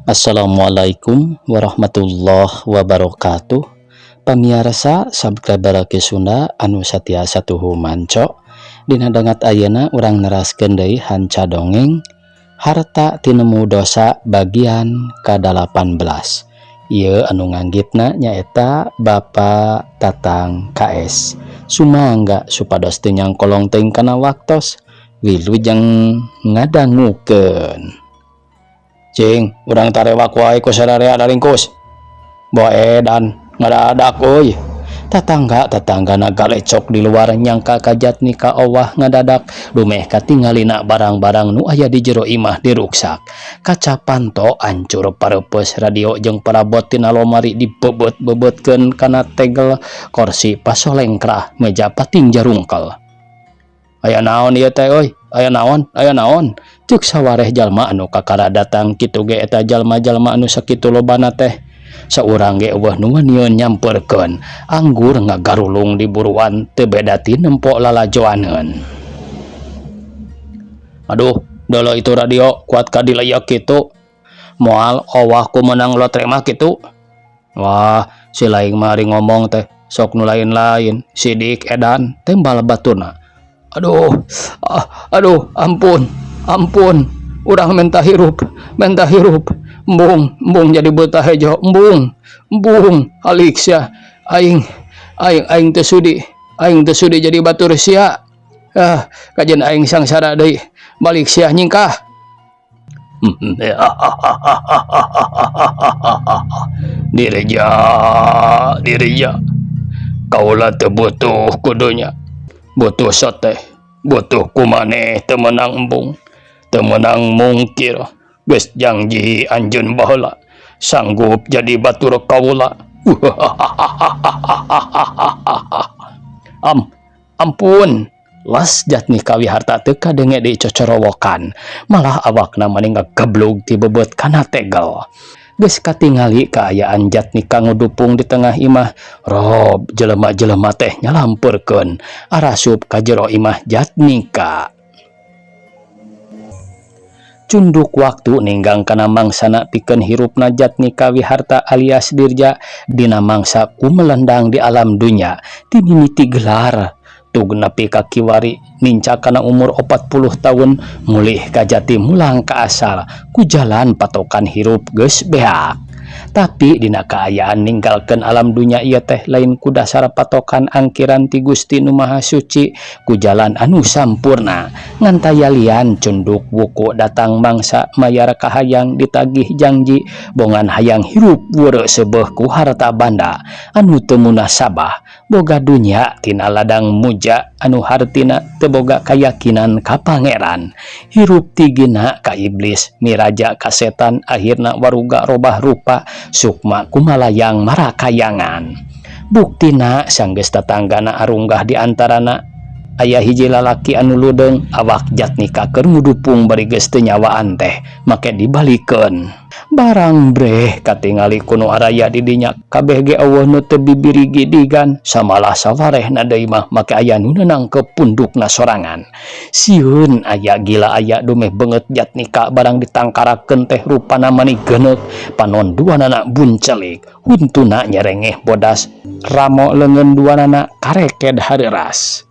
Assalamualaikum warahmatullahi wabarakatuh. Pamiarsa subscriber Sunda anu satiasa tuhu manco dina dangat ayeuna urang neraskeun deui hanca dongeng harta tinemu dosa bagian ke-18. Ieu anu nganggitna nyaeta Bapak Tatang KS. Sumangga supados teu nyangkolong teuing kana waktos wilujeng ngadangukeun. Cing, urang tarewak wae ku sadarea daringkus. Boe dan ngadadak euy. Tatangga-tatanggana galecok di luar nyangka kajat nikah Allah ngadadak dumeh katingalina barang-barang nu aya di jero imah diruksak. Kaca panto ancur pareupes radio jeung perabot tina lomari dibebet-bebetkeun kana tegel kursi pasolengkrah meja pating jarungkel. Aya naon ieu teh euy? Aya naon? Ceuk sawareh jalma anu kakara datang kitu ge eta jalma-jalma anu sakitu lobana teh. Saurang ge eueuh nu ngeunieun nyamperkeun, anggur ngagarulung di buruan teu beda ti nempok lalajoaneun. Aduh, dolo itu radio kuat ka dileyak kitu. Moal owah ku menang lotre mah kitu. Wah, si laing mari ngomong teh sok nu lain-lain, sidik edan tembal batuna. Aduh, ampun, urang menta hirup, embung jadi betah hejo, embung, halik sia, aing teu sudi jadi batur sia, kajen aing sangsara deui, balik sia nyingkah. Dirija, kaulah teu butuh kudunya. Butuh sate, butuh kumaneh temenang embung, temenang mungkir, geus janji anjeun baheula, sanggup jadi batur kaula. Ampun, las jatni kawi harta teu kadenge di cocorowokan, malah awakna maninggal geblug ti bebet kana tegel. Geus katingali kaayaan jatni kang ngudupung di tengah imah, rob jelema-jelema teh nyalampurkeun arasup ka jero imah jatnika. Cunduk waktu ninggang kana mangsana pikeun hirupna jatnika wiharta alias dirja dina mangsa kumelendang di alam dunya ti mimiti gelar tug nepi ka kiwari ninca kana umur 40 tahun mulih ka jati mulang ka asal ku jalan patokan hirup geus beak. Tapi dina kaayaan ninggalkeun alam dunya ieu teh lain ku dasar patokan angkiran ti Gusti Nu Maha Suci ku jalan anu sampurna ngan tayalian cunduk wuku datang mangsa mayar kahayang ditagih janji bongan hayang hirup weureu seubeuh ku harta banda anu teu munasabah boga dunya tina ladang muja anu hartina teu boga kayakinan ka pangeran hirup tigina ka iblis miraja ka setan akhirna waruga robah rupa sukma kumalayang marakayangan. Buktina sanggeus tatanggana arunggah di antarana aya hiji lalaki anu ludeung awak jatnika keur ngudupung bari geus teu nyawaan teh make dibalikeun. Barang breh katingali kuno araya di dinya kabeh ge eueuh nu teu bibiri gidigan samalah sawarehna deui mah make aya nu neunang ke pundukna sorangan. Sieun aya gila aya dumeh beungeut jatnika barang ditangkarakeun teh rupana mani geuneuk panon duanana buncelik huntuna nyerengeh bodas ramo leungeun duanana kareked hareuras.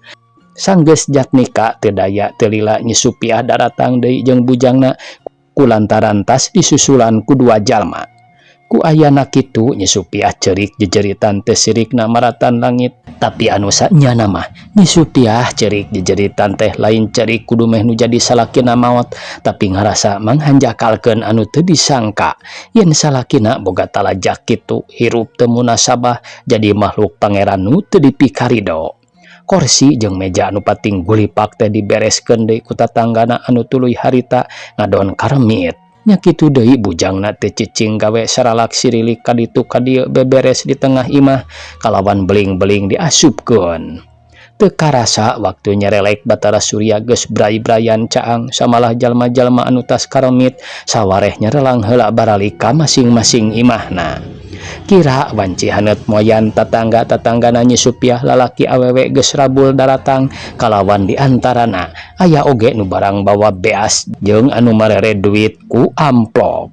Sanggeus jatnika teu daya teu lila nyusupiah daratang deui jeung bujangna kulantaran tas disusulan ku dua jalma. Ku ayana kitu nyusupiah cerik jejeritan teh sirikna maratan langit, tapi anu sanyana mah nyusupiah cerik jejeritan teh lain cerik kudu meh nu jadi salakina maot, tapi ngarasa manghanjakalkeun anu teu disangka yen salakina boga talajak kitu hirup teu munasabah jadi makhluk pangeran nu teu dipikarido. Kursi jeung meja anu pating gulipak teh dibereskeun deui ku tatanggana anu tuluy harita ngadon karemit. Nya kitu deui bujangna teh cicing gawe saralak sirilik ka ditu ka dieu beberes di tengah imah kalawan beling-beling diasupkeun. Teu karasa waktu nyerelek Batara Surya geus bray-brayan caang samalah jalma-jalma anu tas karemit sawareh nyerelang heula baralik ka masing-masing imahna. Kira wanci haneut moyan tatangga-tatanggana nyusupiah lalaki awewe geus rabul daratang kalawan diantarana aya oge nu barang bawa beas jeung anu marere duit ku amplop.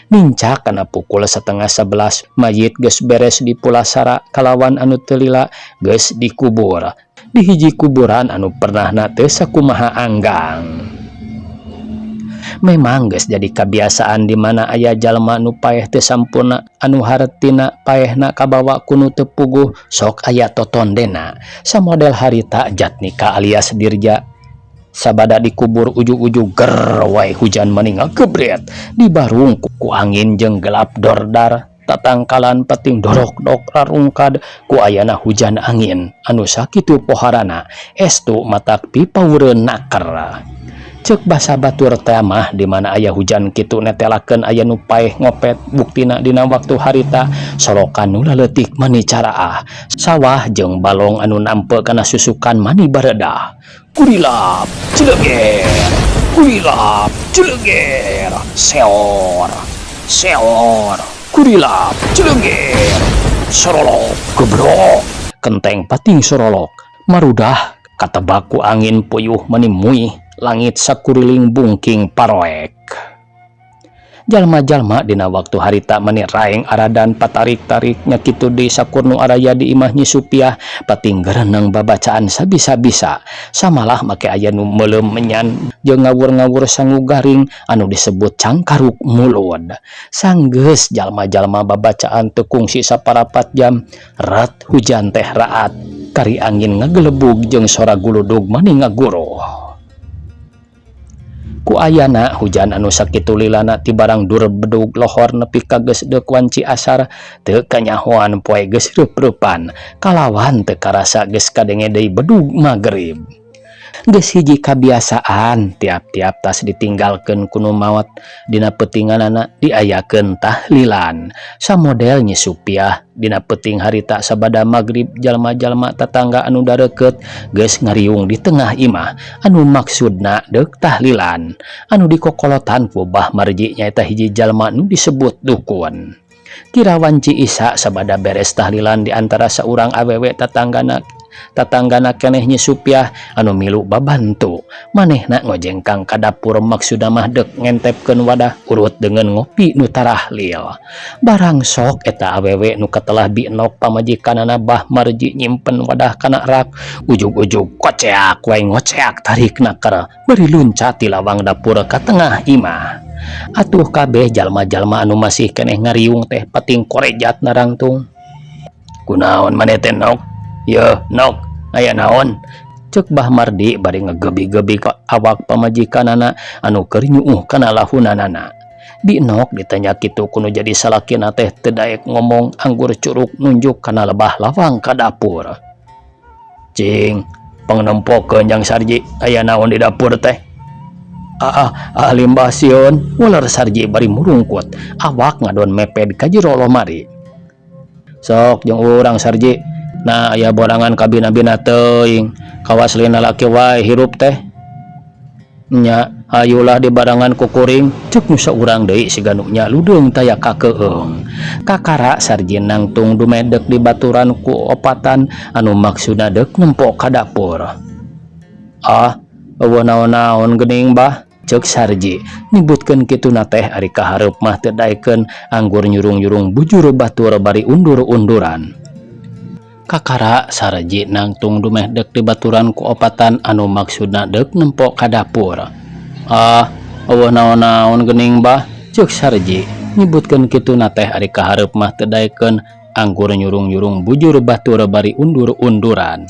Nincak kana pukul 10:30 mayit geus beres dipulasara kalawan anu teu lila geus dikubur di hiji kuburan anu pernahna teu sakumaha anggang. Memang geus jadi kebiasaan di mana aya jalma nu paeh teu sampurna anu hartina paehna kabawa ku nu teu puguh sok aya totondena samodel harita Jatnika alias Dirja. Sabada dikubur ujug-ujug ger wae hujan meninggal gebret dibarung ku angin jeung gelap dordar tatangkalan peting dorok-dok rarungkad ku ayana hujan angin anu sakitu poharana estu matak pipaweureun naker. Cek basa batur teh mah di mana aya hujan kitu netelakeun aya nu paeh ngopet buktina dina waktu harita sorokan nu leutik mani caraah sawah jeung balong anu nampe kana susukan mani baredah. Kurilap cileger, kurilap cileger, seor seor, kurilap cileger, sorolok gebrok kenteng pating sorolok marudah katebak ku angin puyuh menimuih langit sakuriling bungking paroek. Jalma-jalma dina waktu harita meni raeng aradan patarik-tarik nya kitu di sakurnu araya di imah Nyi Supiah pating gereneng babacaan sabisa-bisa samalah make aya nu meuleum menyan jeung ngawur-ngawur sangu garing anu disebut cangkaruk mulud. Sanggeus jalma-jalma babacaan teu kungsi saparapat jam ret hujan teh raat kari angin ngagelebug jeung sora guludug mani ngaguruh. Ku ayana hujan anu sakitu lilana ti barang dur bedug lohor nepi ka geus deuk wanci asar teu kanyahoan poe geus reup-reupan kalawan teu karasa geus kadenge deui bedug magrib. Geus hiji kabiasaan tiap-tiap tas ditinggalkeun ku nu maot dina peutinganana diayakeun tahlilan samodel Nyi Supiah dina peuting harita sabada magrib jalma-jalma tetangga anu dareukeut geus ngariung di tengah imah anu maksudna deuk tahlilan anu dikokolotan ku Bah Marji nyaeta hiji jalma nu disebut dukun. Kira wanci Isa sabada beres tahlilan di antara saurang awewe tatanggana keneh Nyi Supiah anu milu babantu manehna ngojengkang ka dapur maksudna mah deuk ngentepkeun wadah urut dengan ngopi nu tarahlil. Barang sok eta awewe nu katelah bienok pamajikanana Bah Marji nyimpen wadah kana rak ujug-ujug koceak wae ngoceak tarikna keur beri luncat ti lawang dapur ka tengah imah. Atuh kabeh jalma-jalma anu masih keneh ngariung teh pating korejat narangtung. Kunaon maneh teh Nok? Ye, Nok, aya naon? Cek Bah Mardi bari ngegebi-gebi ka awak pamajikanana anu keur nyuuh kana lahunanana. Di Nok ditanya kitu kuno jadi salakina teh teu daek ngomong anggur curug nunjuk kana lebah lawang ka dapur. Cing, pangnempokkeun Jang Sarji, aya naon di dapur teh? Ahli Mbah Sion, ular Sarji bari murungkut, awak ngadon meped ka jero lomari. Sok jeung urang Sarji. Nah aya borangan kabina-bina teuing kawas lina laki wae hirup teh nya hayulah di barangan kukuring cek nu saurang deui siga nu nya ludeung taya kakeung. Kakara Sarji nangtung dumedek di baturan ku opatan anu maksudna deuk nempok ka dapur. Eueuh naon-naon geuning Bah, cek Sarji nyebutkeun kituna teh ari kahareup mah teu daekeun anggur nyurung-nyurung bujur batur bari undur-unduran. Kakara Sarji nangtung dumeh dek di baturan ku opatan anu maksudna dek nempok ka dapur. Eueuh naon-naon geuning Bah, cek Sarji nyebutkeun kituna teh ari kahareup mah teu daekeun anggur nyurung-nyurung bujur batur bari undur-unduran.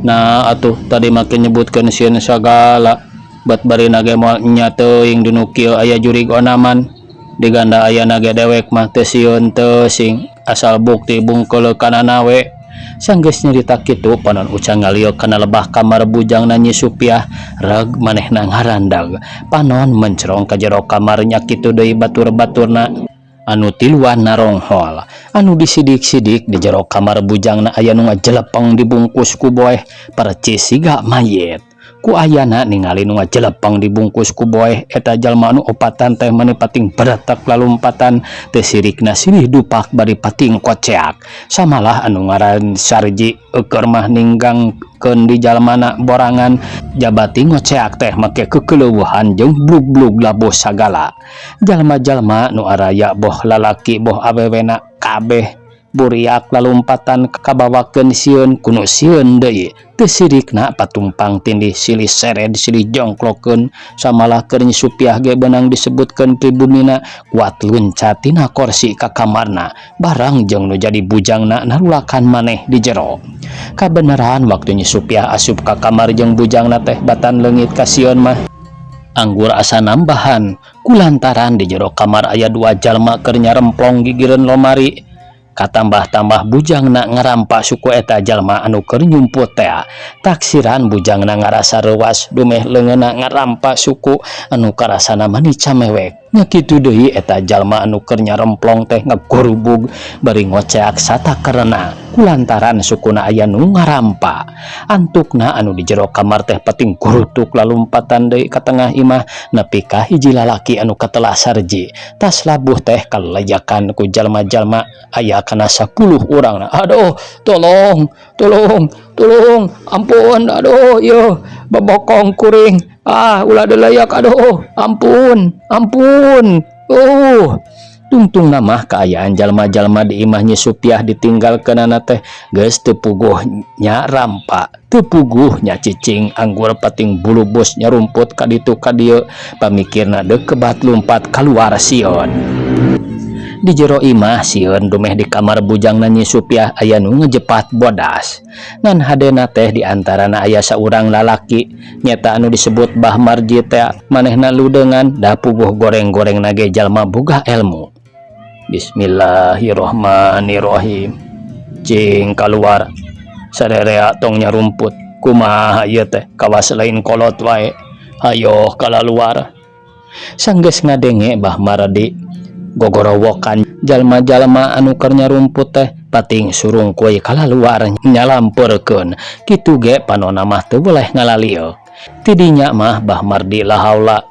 Nah atuh tadi make nyebutkeun sieun sagala bat bari nage moal nya teuing dinu kieu aya jurig onaman diganda aya nage dewek mah teu sieun teu sing asal bukti bungkeul kana nawe. Sanggeus nyarita kitu panon ucang ngalieu kana lebah kamar bujangna Nyi Supiah reg manehna ngarandag panon mencrong ka jero kamar nya kitu deui batur-baturna anu tiluan naronghol anu disidik-sidik di jero kamar bujangna aya nu ngajelepeng dibungkus ku boeh percis siga mayit. ku ayana ningali nu ngajelepeng dibungkus ku boeh eta jalma anu opatan teh mani pating baratak lalumpatan teu sirikna silih dupak bari pating koceak samalah anu ngaran Sarji keur mah ninggangkeun di jalmana borangan jabati ngoceak teh make kekeleuweuhan jeung blug-blug labuh sagala jalma-jalma nu araya boh lalaki boh awewena kabeh buriak lalumpatan kabawakeun sieun kuno sieun deui teu sirikna patumpang tindih silih sered silih jongklokeun samalah keur Supiah ge beunang disebutkeun pribumina kuat luncat tina kursi ka kamarna barang jeung nu jadi bujangna narulakan maneh di jero kabeneran waktu Supiah asup ka kamar jeung bujangna teh batan leungit ka sieun mah anggur asa nambahan kulantaran di jero kamar aya 2 jalma keur nyaremplong gigireun lomari katambah-tambah bujangna ngarampa suku eta jalma anu keur nyumput teh taksiran bujangna ngarasa reuas dumeh leungeunna ngarampa suku anu karasana mani camewek nya kitu deui eta jalma anu keur nyaremplong teh ngagorubug bari ngoceak satakeurna kulantaran sukuna aya nu ngarampa antukna anu di jero kamar teh pating gurutuk lalumpatan deui ka tengah imah nepi ka hiji lalaki anu katelah Sarji tas labuh teh kalejakan ku jalma-jalma aya kana 10 urang aduh tolong ampun aduh yo babokong kuring ulah delayak aduh ampun tungtung namah keayaan jalma-jalma di imahnya Supiah ditinggalkeunana teh geus teu puguh nya rampa teu puguh nya cicing anggur pating bulu bos nyarumput ka ditu ka dieu pamikirna deuk kebat lumpat kaluar sieun di jero imah sieun dumeh di kamar bujangna Nyi Supiah aya nu ngejepat bodas ngan hadena teh diantarana aya saurang lalaki nyata anu disebut Bah Marji teh manehna ludeungan da puguh goreng-goreng nage jalma boga ilmu. Bismillahirrahmanirrahim cing kaluar sarerea tong nyarumput kumaha ieu teh kawas lain kolot wae hayo kalaluar sanggeus ngadenge Bah Mardi gogorowokan jalma-jalma anu keur nyarumput teh pating surung kuy kalaluar nyalampeurkeun kitu ge panonna mah teu boleh ngalalio tidinya mah Bah Mardi lahaula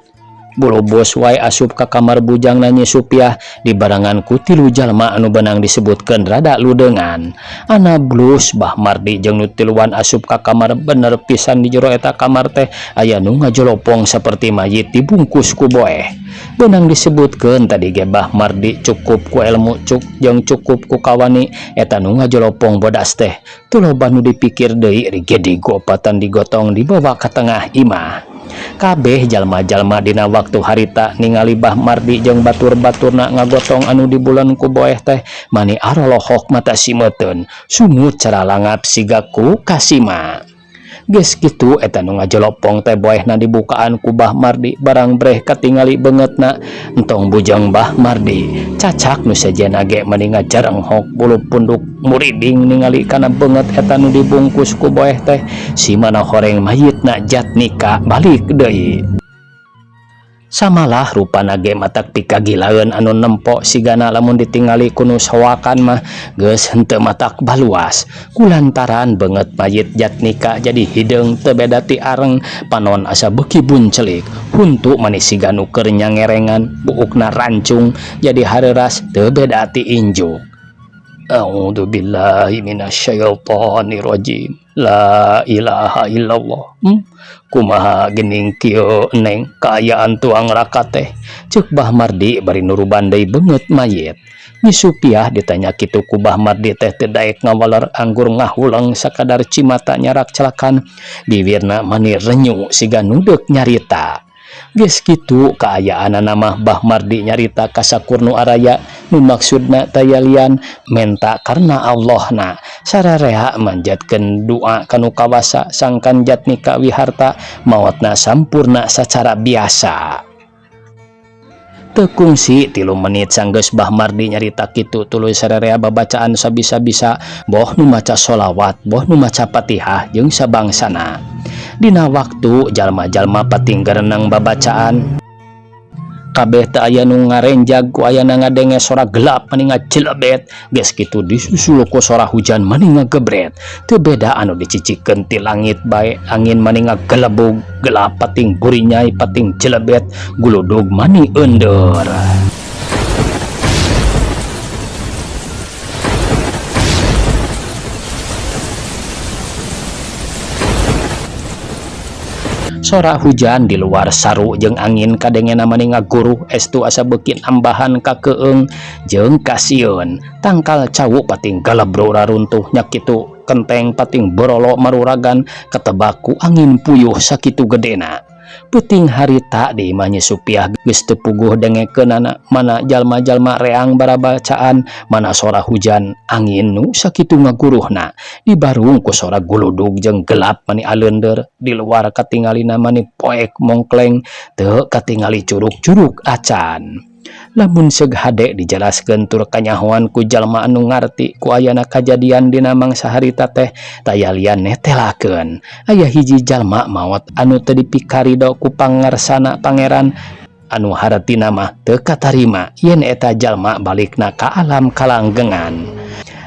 bulu bos wae asup ka kamar bujangna Nyi Supiah dibarengan ku 3 jalma anu beunang disebutkeun rada ludeungan ana blus Bah Mardi jeung nu tiluan asup ka kamar bener pisan di jero eta kamar teh aya nu ngajolopong saperti mayit dibungkus ku boeh beunang disebutkeun tadi ge Bah Mardi cukup ku ilmu jeung cukup ku kawani eta nu ngajolopong bodas teh teu loba nu dipikir deui rig digopatan digotong dibawa ka tengah imah kabeh jalma-jalma dina waktu harita ningali Bah Mardi jeung batur-baturna ngagotong anu di bulan ku boeh teh mani arolohok mata simeteun sumut cara langap siga ku kasima geus kitu eta nu ngajolopong teh boehna dibukaan ku Bah Mardi barang breh katingali beungeutna entong bujang Bah Mardi cacak nu sejenna ge mani ngajarenghok bulu punduk muriding ningali kana beungeut eta nu dibungkus ku boeh teh si mana horeng mayitna Jatnika balik deui samalah rupana ge matak pikagilaeun anu nempo sigana lamun ditingali ku nu sawakan mah geus henteu matak baluas kulantaran beungeut mayit Jatnika jadi hideung teu beda ti areng panon asa beuki buncelik huntu manis siga nu keur nyangerengan buukna rancung jadi hareuras teu beda ti injuk. A'udzubillahi minasyaitonirrajim. La ilaha illallah. Kumaha geuning kieu neng kaayaan tuang raka teh ceuk Bah Mardi bari nuruban deui beungeut mayit. Nyi Supiah ditanya kitu ku Bah Mardi teh teu daek ngawaler anggur ngahuleng sakadar cimata nyarak celakan bibirna mani renyu siga nu deuk nyarita. Geus kitu kaayaanana mah Bah Mardi nyarita ka sakurnu araya nu maksudna tayalian menta karena Allahna sararea manjatkeun doa kanu kawasa sangkan Jatnika wiharta maotna sampurna sacara biasa. Tekungsi 3 menit sanggeus Bah Mardi nyarita kitu tuluy sararea babacaan sabisa-bisa boh nu maca sholawat boh nu maca Fatihah jeung sabangsana. Dina waktu jalma-jalma pating gerenang babacaan kabeh teu aya nu ngarenjag ku aya ngadenge sora gelap mani ngajelebet geus kitu disusul ku sora hujan mani ngagebret teu beda anu dicicikeun ti langit bae angin mani ngagelebug gelap pating burinyai pating jelebet guludug mani ender. Sora hujan di luar saru jeung angin kadengena mani ngaguru estu asa beukin ambahan ka keung jeung kasieun tangkal cawu pating galebro raruntuh nya kitu kenteng pating borolo maruragan ketebak ku angin puyuh sakitu gedena. Puting harita di imah Nyi Supiah geus teu puguh dengekeunana mana jalma-jalma reang barabacaan mana sora hujan angin nu sakitu ngaguruhna dibarung ku sora guludug jeung gelap mani aleunder di luar katingalina mani poek mongkleng teu katingali curug-curug acan. Lamun seug hade dijelaskeun tur kanyahoan ku jalma anu ngarti ku ayana kajadian dina mangsa harita teh taya lian netelakeun aya hiji jalma maot anu teu dipikarido ku pangarsana pangeran anu haratina mah teu katarima yen eta jalma balikna ka alam kalanggengan.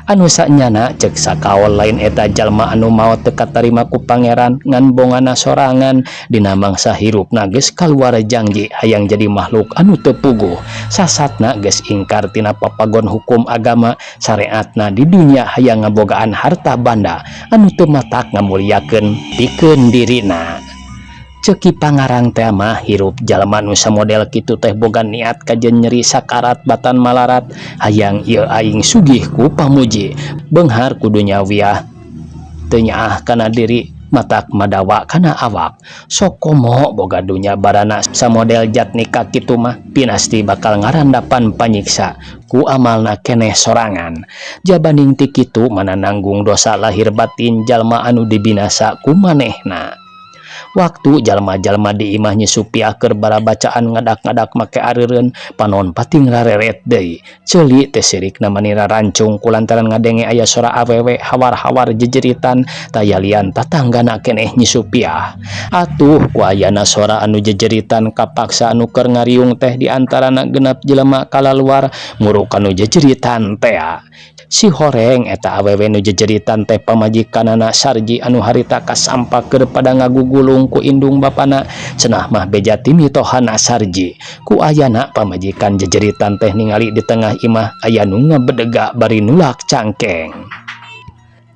Anu saknyana cek sakaol lain eta jalma anu maot teu katarima ku pangeran ngan bongana sorangan dina mangsa hirupna geus kaluar janji hayang jadi makhluk anu teu puguh sasatna geus ingkar tina papagon hukum agama syariatna di dunia hayang ngabogaan harta banda anu teu matak ngamulyakeun pikeun dirina. Ceki pangarang teh mah hirup jalma nu samodel kitu teh boga niat kajen nyeri sakarat batan malarat hayang ieu aing sugih ku pamuji beunghar kudu nyawiah teu nyaah kana diri matak madawa kana awak sok komo boga dunya barana samodel jatnika kitu mah pinasti bakal ngarandapan panyiksa ku amalna keneh sorangan jabanding ti kitu mana nanggung dosa lahir batin jalma anu dibinasa ku manehna. Waktu jalma-jalma di imah Nyi Supiah keur barabacaan ngadak-ngadak make areureun panon pating rareret deui ceuli teh sirikna mani rarancung kulantaran ngadenge aya sora awewe hawar-hawar jejeritan tayalian tatanggana keneh Nyi Supiah. Atuh ku ayana sora anu jejeritan kapaksa anu keur ngariung teh di antarana genep jelema kalaluar muruk anu jejeritan teh si horeng eta awewe nu jejeritan teh pamajikanana Sarji anu harita kasampak keur pada ngagugulung ku indung bapana cenah mah beja ti mitohana Sarji ku ayana pamajikan jejeritan teh ningali di tengah imah aya nu ngabedega bari nulak cangkeng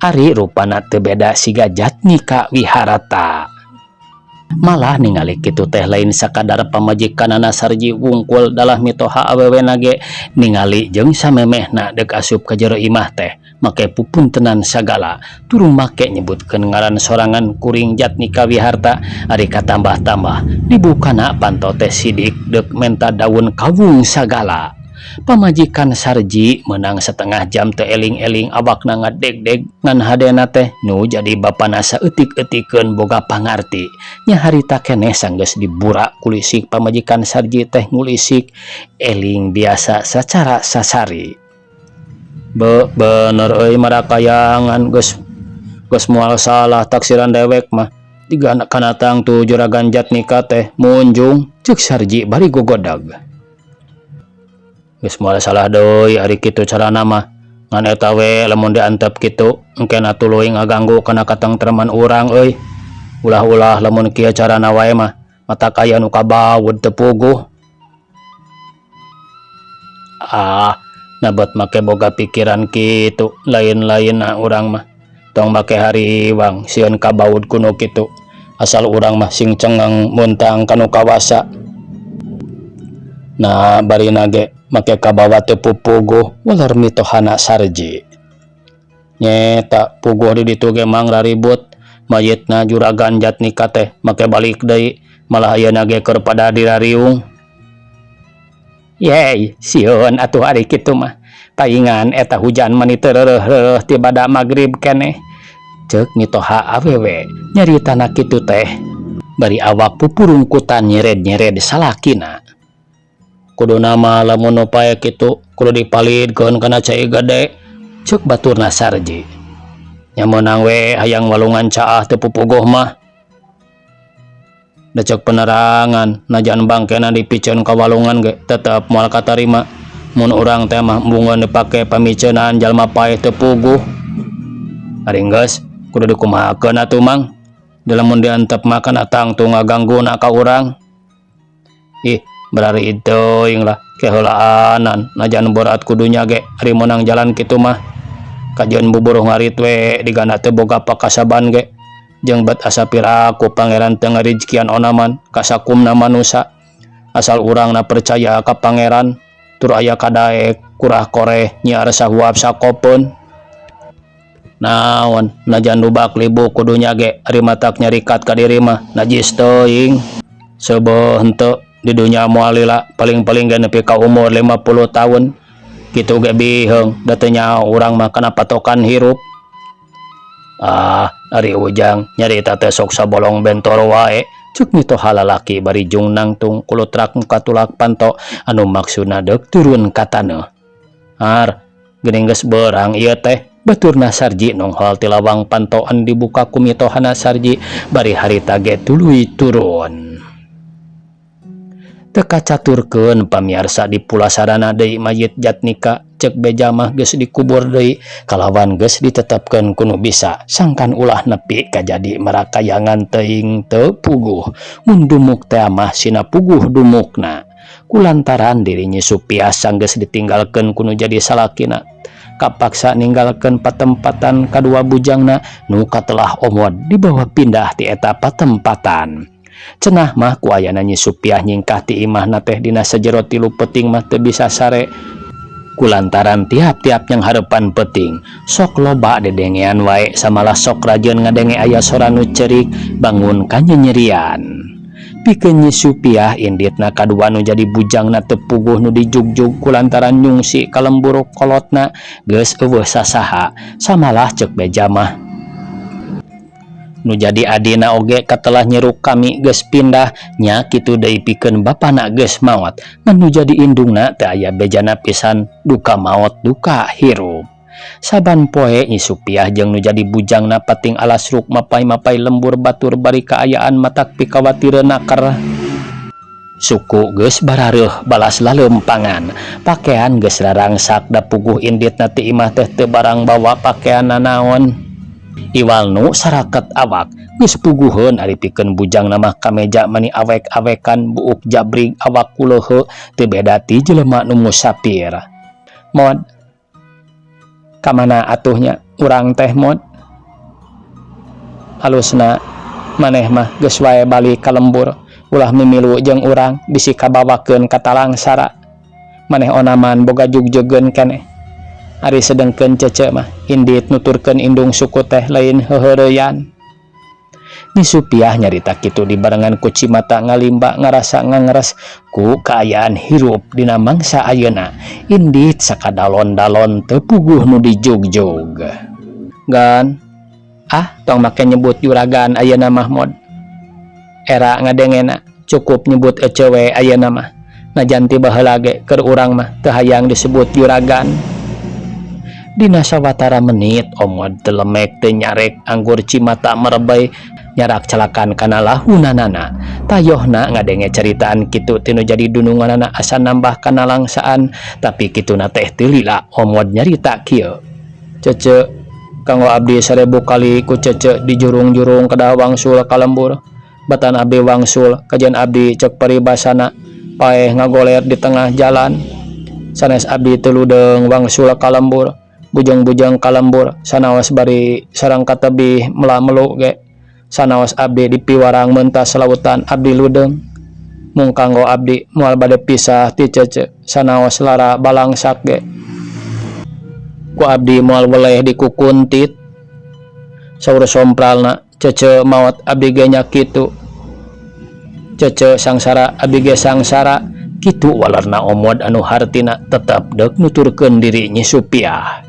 ari rupana teu beda siga Jatnika Wiharata. Malah ningali kitu teh lain sakadar pamajikanana Sarji wungkul dalah mitoha awewe nage ningali jeung samemehna deuk asup ka jero imah teh make pupuntenan sagala turung make nyebutkeun ngaran sorangan kuring Jatnika Wiharta ari katambah-tambah dibukana panto teh sidik deuk menta daun kawung sagala. Pamajikan Sarji menang setengah jam teu eling-eling awakna ngadeg-deg ngan hadena teh nu jadi bapana saeutik-eutikeun boga pangarti nya harita keneh sanggeus diburak kulisik pamajikan Sarji teh ngulisik eling biasa sacara sasari. Bener euy marakayangan geus moal salah taksiran dewek mah tiga anak kanatang tu juragan Jatnika teh munjung ceuk Sarji bari gogodag. Geus moal salah deui ari kitu carana mah ngan eta we lamun diantep kitu engkena tuluy ngaganggu kana katentreman urang euy ulah-ulah lamun kieu carana wae mah mata kaya nu kabaud teu puguh. Nabot make boga pikiran kitu lain-lain urang mah tong make hariwang sieun kabaud kuno kitu asal urang mah sing cengeng muntang kanu kawasa. Nah bari nage make kabawa teu pupuguh ular mitohana Sarji nyeta puguh di ditu ge mang raribut mayitna juragan Jatnika teh make balik deui malah ayeuna ge keur pada dirariung. Yey sieun atuh ari kitu mah paingan eta hujan mani teu reureuh ti bada magrib keneh ceuk mitoha awewe nyaritana kitu teh bari awak pupurungkutan nyered-nyered salakina. Kudu nama lamun upaya kitu kudu dipalidkeun kana cai gede ceuk baturna Sarji nya meunang we hayang walungan caah teu pupuguh mah Dacek penerangan najan bangkena dipicen kawalungan ge tetep moal katarima mun urang teh mah bungeun dipake pamiceunaan jalma paeh teu puguh. Ari geus kudu dikumahakeun atuh Mang. Dalam mun diantep makan atang tu ngagangguna ka urang. Ih, berari itu yang lah kehelaanan najan berat kudunya ge ari menang jalan kitu mah. Kajian buburuh ngarit we digana teu boga pakasaban ge. Jeung bet asa piraku pangeran teu ngarijkian onaman kasakumna manusia. Asal urangna percaya ka pangeran tur aya kadaek kurah koreh nyiar sahuap sakopeun. Naon najan lubak libu kudunya ge ari matak nyarikat ka diri mah najis teuing. Sebeuh henteu di dunya moal lila paling-paling ge nepi ka umur 50 tahun. Kitu ge biheung da teu nyaho urang mah kana patokan hirup. Ari Ujang nyarita teh sok sabolong bentor wae ceuk mitoha lalaki bari jung nangtung kulutrak muka tulak panto anu maksudna deuk turun ka taneuh. Geuning geus beurang ieu teh baturna Sarji nonghol ti lawang pantoan dibuka ku mitohana Sarji bari harita ge tuluy turun. Teu kacaturkeun pamiarsa di pulasarana deui mayit Jatnika cek beja mah geus dikubur deui kalawan geus ditetepkeun kuno bisa sangkan ulah nepi ka jadi marakayangan teuing teu puguh mun dumuk teh mah sina puguh dumukna kulantaran dirinya Supiah sanggeus ditinggalkeun kuno jadi salakina kapaksa ninggalkeun patempatan kadua bujangna nu katelah omod dibawa pindah ti eta patempatan. Cenah mah ku ayana Nyi Supiah nyingkah ti imahna teh dina sajero 3 peuting mah teu bisa sare kulantaran tiap-tiap yang harepan peuting sok loba dedengean wae samalah sok rajeun ngadenge aya sora nu cerik bangun ka nyerian. Pikeun Nyi Supiah inditna kadua nu jadi bujangna teu puguh nu dijugjug kulantaran nyungsi ka lembur kolotna geus eueuh sasaha samalah cek beja mah nu jadi adina oge katelah nyeruk kami geus pindah nya kitu deui pikeun bapana geus maot ngan nu jadi indungna teu aya bejana pisan duka maot duka hirup. Saban poe Nyi Supiah jeung nu jadi bujangna pating alas ruk mapai-mapai lembur batur bari kaayaan matak pikawatireun nakar. Suku geus barareuh balas laleumpagan pakean geus rarangsak da puguh inditna ti imah teh teu barang bawa pakeanna naon. Iwal nu saraket awak geus puguheun ari pikeun bujang nama kameja mani awek-awekan buuk jabrig awak kuleuheu teu beda ti jelema nu musafir. Mod kamana atuhnya urang teh mod halusna maneh mah geus wae balik ka lembur ulah mimilu jeung urang bisi kabawakeun ka Talangsara maneh onaman boga jugjegeun keneh. Ari sedengkeun cece mah indit nuturkeun indung suku teh lain heuheureyan. Nyi Supiah nyarita kitu dibarengan ku cimata ngalimba ngarasa ngangeres ku kaayaan hirup dina mangsa ayeuna indit sakadalon-dalon teu puguh nu dijugjug. Gan tong make nyebut juragan ayeuna mah mod era ngadengena cukup nyebut ece we ayeuna mah najan ti baheula ge keur urang mah teu hayang disebut juragan. Dina sawatara menit omod telemek teu nyarek anggur cimata merebay nyarak calakan kana lahunanana tayohna ngadenge ceritaan kitu tinu jadi dununganana asa nambah kana langsaan tapi kituna teh teu lila omod nyarita kieu. Cece kanggo abdi 1000 kali ku cece di jurung-jurung kedah wangsul ka lembur batan abdi wangsul kajian abdi cek paribasana paeh ngagoler di tengah jalan sanes abdi teu ludeung wangsul ka lembur bujang-bujang kalembur sanaos bari sareng katebih melah-melu ge sanaos abdi di piwarang mentas lautan abdi ludeung mung kanggo abdi moal bade pisah ti cece sanaos lara balangsak ge ku abdi moal weleh di kukuntit saur sompralna cece maot abdi ge nya kitu cece sangsara abdi ge sangsara kitu walerna omod anu hartina tetep deuk nuturkeun diri Nyi Supiah.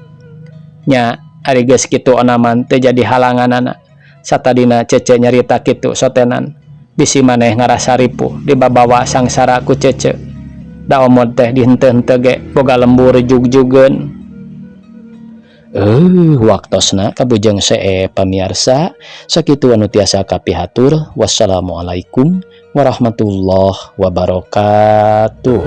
Nya ari geus kitu onaman teu jadi halanganana satadina cece nyarita kitu sotenan bisi maneh ngarasa ripuh dibabawa sangsara ku cece da omod teh dihenteu-henteu ge boga lembur jug-jugeun. Waktosna kabujeng see pamiarsa sakitu anu tiasa kapihatur. Wassalamualaikum warahmatullahi wabarakatuh.